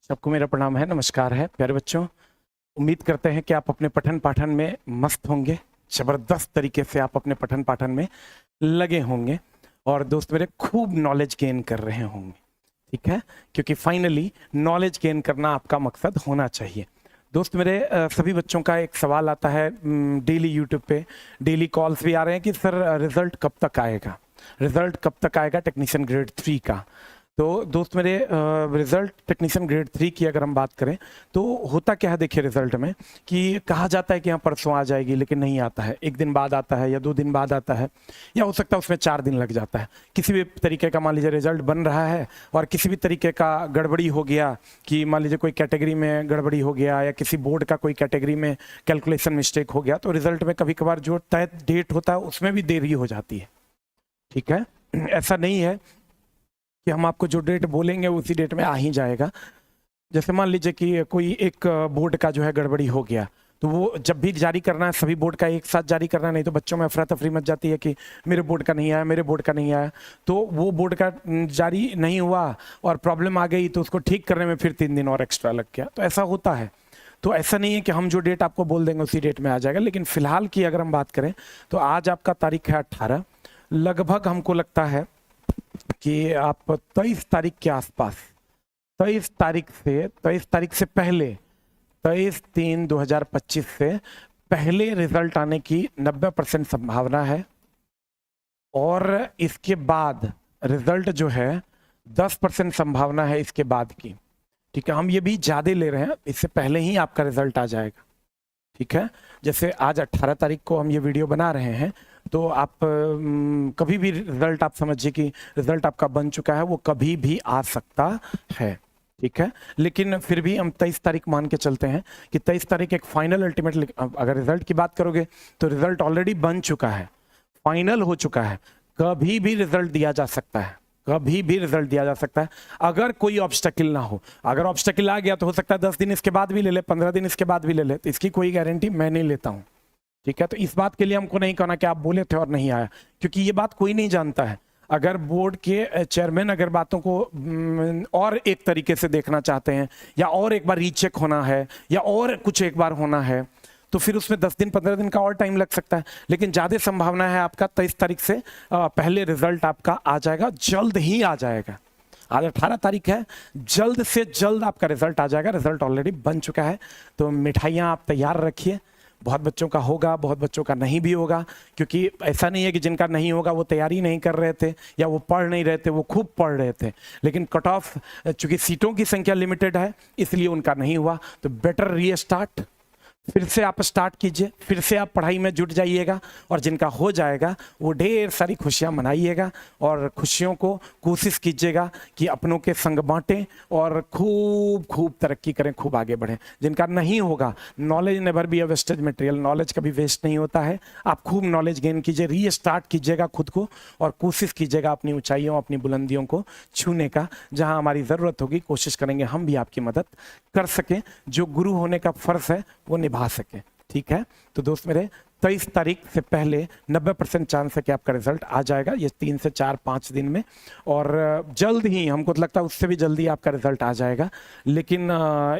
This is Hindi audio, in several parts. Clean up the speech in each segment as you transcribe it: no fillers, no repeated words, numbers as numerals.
सबको मेरा प्रणाम है, नमस्कार है प्यारे बच्चों। उम्मीद करते हैं कि आप अपने पठन पाठन में मस्त होंगे, जबरदस्त तरीके से आप अपने पठन पाठन में लगे होंगे और दोस्त मेरे खूब नॉलेज गेन कर रहे होंगे। ठीक है, क्योंकि फाइनली नॉलेज गेन करना आपका मकसद होना चाहिए। दोस्त मेरे सभी बच्चों का एक सवाल आता है, डेली यूट्यूब पे डेली कॉल्स भी आ रहे हैं कि सर रिजल्ट कब तक आएगा, रिजल्ट कब तक आएगा टेक्नीशियन ग्रेड 3 का। तो दोस्त मेरे रिजल्ट टेक्नीशियन ग्रेड 3 की अगर हम बात करें तो होता क्या है, देखिए रिजल्ट में कि कहा जाता है कि हाँ परसों आ जाएगी, लेकिन नहीं आता है। एक दिन बाद आता है या 2 दिन बाद आता है, या हो सकता है उसमें 4 दिन लग जाता है। किसी भी तरीके का मान लीजिए रिजल्ट बन रहा है और किसी भी तरीके का गड़बड़ी हो गया कि मान लीजिए कोई कैटेगरी में गड़बड़ी हो गया या किसी बोर्ड का कोई कैटेगरी में कैलकुलेशन मिस्टेक हो गया, तो रिजल्ट में कभी कभार जो तय डेट होता है उसमें भी देरी हो जाती है। ठीक है, ऐसा नहीं है कि हम आपको जो डेट बोलेंगे उसी डेट में आ ही जाएगा। जैसे मान लीजिए कि कोई एक बोर्ड का जो है गड़बड़ी हो गया, तो वो जब भी जारी करना है सभी बोर्ड का एक साथ जारी करना है, नहीं तो बच्चों में अफरा तफरी मच जाती है कि मेरे बोर्ड का नहीं आया, मेरे बोर्ड का नहीं आया। तो वो बोर्ड का जारी नहीं हुआ और प्रॉब्लम आ गई तो उसको ठीक करने में फिर 3 दिन और एक्स्ट्रा लग गया। तो ऐसा होता है। तो ऐसा नहीं है कि हम जो डेट आपको बोल देंगे उसी डेट में आ जाएगा। लेकिन फिलहाल की अगर हम बात करें तो आज आपका तारीख है 18, लगभग हमको लगता है कि आप 23 तारीख के आसपास, 23 तारीख से पहले, 23/3/2025 से पहले रिजल्ट आने की 90% संभावना है। और इसके बाद रिजल्ट जो है 10% संभावना है इसके बाद की। ठीक है, हम ये भी ज्यादा ले रहे हैं, इससे पहले ही आपका रिजल्ट आ जाएगा। ठीक है, जैसे आज 18 तारीख को हम ये वीडियो बना रहे हैं, तो आप कभी भी रिजल्ट आप समझिए कि रिजल्ट आपका बन चुका है, वो कभी भी आ सकता है। ठीक है, लेकिन फिर भी हम 23 तारीख मान के चलते हैं कि 23 तारीख एक फाइनल अल्टीमेट। अगर रिजल्ट की बात करोगे तो रिजल्ट ऑलरेडी बन चुका है, फाइनल हो चुका है। कभी भी रिजल्ट दिया जा सकता है, कभी भी रिजल्ट दिया जा सकता है अगर कोई ऑब्स्टेकल ना हो। अगर ऑब्स्टेकल आ गया तो हो सकता है 10 दिन इसके बाद भी ले ले, 15 दिन इसके बाद भी ले ले, तो इसकी कोई गारंटी मैं नहीं लेता हूं। ठीक है, तो इस बात के लिए हमको नहीं कहना कि आप बोले थे और नहीं आया, क्योंकि ये बात कोई नहीं जानता है। अगर बोर्ड के चेयरमैन अगर बातों को और एक तरीके से देखना चाहते हैं, या और एक बार रीचेक होना है, या और कुछ एक बार होना है, तो फिर उसमें 10 दिन 15 दिन का और टाइम लग सकता है। लेकिन ज्यादा संभावना है आपका 23 तारीख से पहले रिजल्ट आपका आ जाएगा, जल्द ही आ जाएगा। आज 18 तारीख है, जल्द से जल्द आपका रिजल्ट आ जाएगा। रिजल्ट ऑलरेडी बन चुका है, तो मिठाइयाँ आप तैयार रखिए। बहुत बच्चों का होगा, बहुत बच्चों का नहीं भी होगा, क्योंकि ऐसा नहीं है कि जिनका नहीं होगा वो तैयारी नहीं कर रहे थे या वो पढ़ नहीं रहे थे, वो खूब पढ़ रहे थे। लेकिन कट ऑफ, चूंकि सीटों की संख्या लिमिटेड है इसलिए उनका नहीं हुआ। तो बेटर रीस्टार्ट, फिर से आप स्टार्ट कीजिए, फिर से आप पढ़ाई में जुट जाइएगा, और जिनका हो जाएगा वो ढेर सारी खुशियां मनाइएगा और खुशियों को कोशिश कीजिएगा कि अपनों के संग बांटें और खूब खूब तरक्की करें, खूब आगे बढ़ें। जिनका नहीं होगा, knowledge never be a wastage material, knowledge कभी वेस्ट नहीं होता है। आप खूब नॉलेज गेन कीजिए, रीस्टार्ट कीजिएगा खुद को, और कोशिश कीजिएगा अपनी ऊंचाइयों, अपनी बुलंदियों को छूने का। जहां हमारी ज़रूरत होगी कोशिश करेंगे हम भी आपकी मदद कर सकें, जो गुरु होने का फर्ज है वो निभा सके। ठीक है, तो दोस्त मेरे 23 तारीख से पहले 90% चांस है कि आपका रिजल्ट आ जाएगा, ये 3 से 4-5 दिन में। और जल्द ही, हमको तो लगता है उससे भी जल्दी आपका रिजल्ट आ जाएगा। लेकिन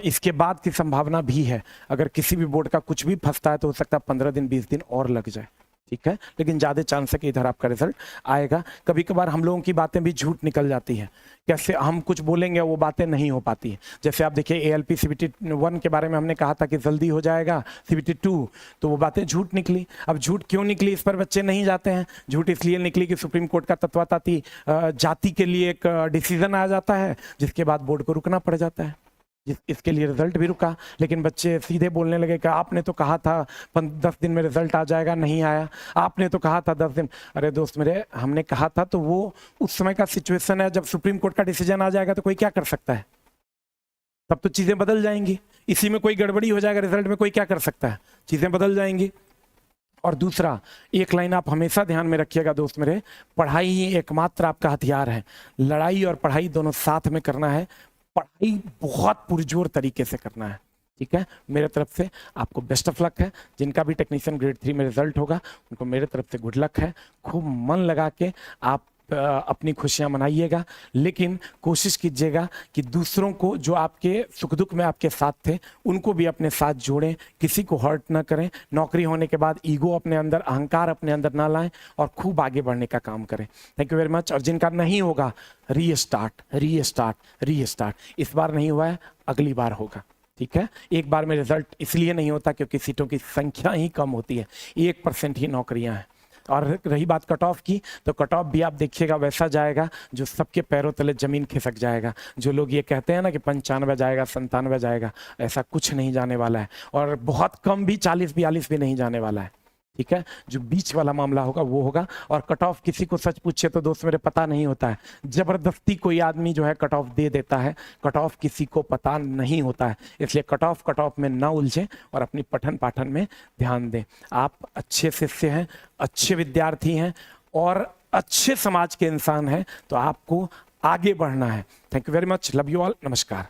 इसके बाद की संभावना भी है, अगर किसी भी बोर्ड का कुछ भी फंसता है तो हो सकता है 15 दिन 20 दिन और लग जाए। ठीक है, लेकिन ज़्यादा चांस है कि इधर आपका रिजल्ट आएगा। कभी कभार हम लोगों की बातें भी झूठ निकल जाती हैं, कैसे हम कुछ बोलेंगे वो बातें नहीं हो पाती हैं। जैसे आप देखिए ALP CBT 1 के बारे में हमने कहा था कि जल्दी हो जाएगा, CBT 2, तो वो बातें झूठ निकली। अब झूठ क्यों निकली इस पर बच्चे नहीं जाते हैं। झूठ इसलिए निकली कि सुप्रीम कोर्ट का तत्वाताती जाति के लिए एक डिसीजन आ जाता है, जिसके बाद बोर्ड को रुकना पड़ जाता है, इसके लिए रिजल्ट भी रुका। लेकिन बच्चे सीधे बोलने लगे कि आपने तो कहा था 10 दिन में रिजल्ट आ जाएगा, नहीं आया, आपने तो कहा था 10 दिन। अरे दोस्त मेरे, हमने कहा था तो वो उस समय का सिचुएशन है, जब सुप्रीम कोर्ट का डिसीजन आ जाएगा तो कोई क्या कर सकता है, तब तो चीजें बदल जाएंगी। इसी में कोई गड़बड़ी हो जाएगा रिजल्ट में, कोई क्या कर सकता है, चीजें बदल जाएंगी। और दूसरा, एक लाइन आप हमेशा ध्यान में रखिएगा दोस्त मेरे, पढ़ाई ही एकमात्र आपका हथियार है। लड़ाई और पढ़ाई दोनों साथ में करना है, पढ़ाई बहुत पुरजोर तरीके से करना है। ठीक है, मेरे तरफ से आपको बेस्ट ऑफ लक है। जिनका भी टेक्नीशियन ग्रेड 3 में रिजल्ट होगा उनको मेरे तरफ से गुड लक है। खूब मन लगा के आप अपनी खुशियां मनाइएगा, लेकिन कोशिश कीजिएगा कि दूसरों को जो आपके सुख दुख में आपके साथ थे उनको भी अपने साथ जोड़ें, किसी को हर्ट ना करें। नौकरी होने के बाद ईगो अपने अंदर, अहंकार अपने अंदर ना लाएं और खूब आगे बढ़ने का काम करें। Thank you very much. और जिनका नहीं होगा, रीस्टार्ट रीस्टार्ट रीस्टार्ट। इस बार नहीं हुआ है, अगली बार होगा, ठीक है। एक बार में रिजल्ट इसलिए नहीं होता क्योंकि सीटों की संख्या ही कम होती है, 1% ही नौकरियां हैं। और रही बात कट ऑफ की, तो कट ऑफ भी आप देखिएगा वैसा जाएगा जो सबके पैरों तले जमीन खिसक जाएगा। जो लोग ये कहते हैं ना कि 95 जाएगा, 97 जाएगा, ऐसा कुछ नहीं जाने वाला है। और बहुत कम भी 40-42 भी नहीं जाने वाला है, ठीक है। जो बीच वाला मामला होगा वो होगा। और कट ऑफ किसी को सच पूछे तो दोस्त मेरे पता नहीं होता है, जबरदस्ती कोई आदमी जो है कट ऑफ दे देता है। कट ऑफ किसी को पता नहीं होता है, इसलिए कट ऑफ में ना उलझे और अपनी पठन पाठन में ध्यान दें। आप अच्छे शिष्य हैं, अच्छे विद्यार्थी हैं और अच्छे समाज के इंसान हैं, तो आपको आगे बढ़ना है। Thank you very much, love you all, नमस्कार।